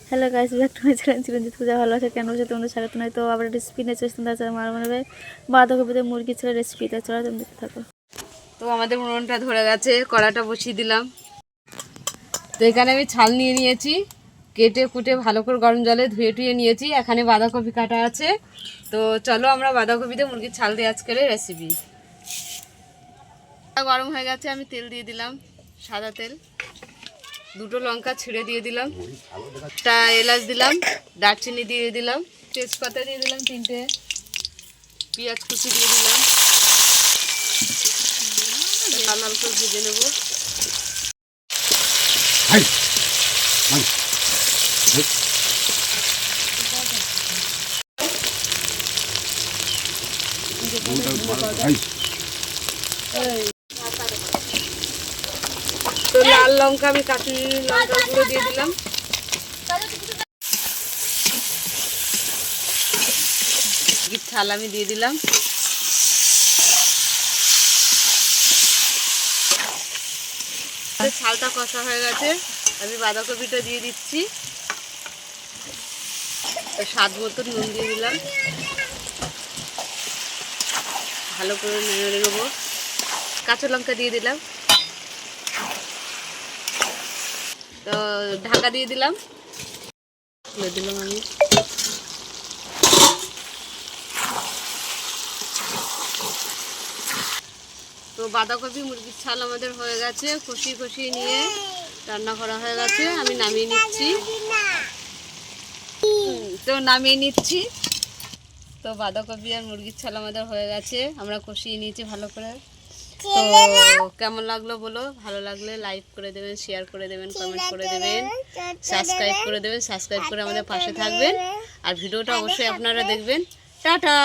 Hello guys, back to my channel Chiranjit Puja. ভালো আছে কেন বলছে তোমরা স্বাগত নয়। তো আবার রেসিপি নিয়ে চলে আসতে আমার মনে হবে বাঁধাকপিতে মুরগি ছেড়ে রেসিপিটা চলো তুমি দেখতে থাকো। তো আমাদের উনুনটা ধরে গেছে, কড়াটা বসিয়ে দিলাম। তো এখানে আমি ছাল নিয়ে নিয়েছি, কেটে কুটে ভালো করে গরম জলে ধুয়ে টুয়ে নিয়েছি। এখানে বাঁধাকপি কাটা আছে। তো চলো আমরা বাঁধাকপিতে মুরগির ছাল দিয়ে আজকের রেসিপি। গরম হয়ে গেছে, আমি তেল দিয়ে দিলাম, সাদা তেল। দুটো লঙ্কা ছিঁড়ে দিয়ে দিলাম, একটা এলাচ দিলাম, দারচিনি দিয়ে দিলাম, তেজপাতা দিয়ে দিলাম 3টে, পেঁয়াজ কুচি দিয়ে দিলাম, লাল লাল করে ভেজে নেব। তো লাল লঙ্কা আমি কাশ্মীরি লঙ্কা গুঁড়ো দিয়ে দিলাম। ছাল আমি দিয়ে দিলাম। ছালটা কষা হয়ে গেছে, আমি বাঁধাকপিটা দিয়ে দিচ্ছি। স্বাদ মতো নুন দিয়ে দিলাম, ভালো করে নেড়ে নেবো। কাঁচা লঙ্কা দিয়ে দিলাম, তো ঢাকা দিয়ে দিলাম, খুলে দিলাম আমি। তো বাঁধাকপি মুরগির ছাল আমাদের হয়ে গেছে, কষিয়ে কষিয়ে নিয়ে রান্না করা হয়ে গেছে। আমি নামিয়ে নিচ্ছি। তো বাঁধাকপি আর মুরগির ছাল আমাদের হয়ে গেছে, আমরা কষিয়ে নিয়েছি ভালো করে। তো কেমন লাগলো বলো, ভালো লাগলে লাইক করে দেবেন, শেয়ার করে দেবেন, কমেন্ট করে দেবেন, সাবস্ক্রাইব করে দেবেন। সাবস্ক্রাইব করে আমাদের পাশে থাকবেন, আর ভিডিওটা অবশ্যই আপনারা দেখবেন। টাটা।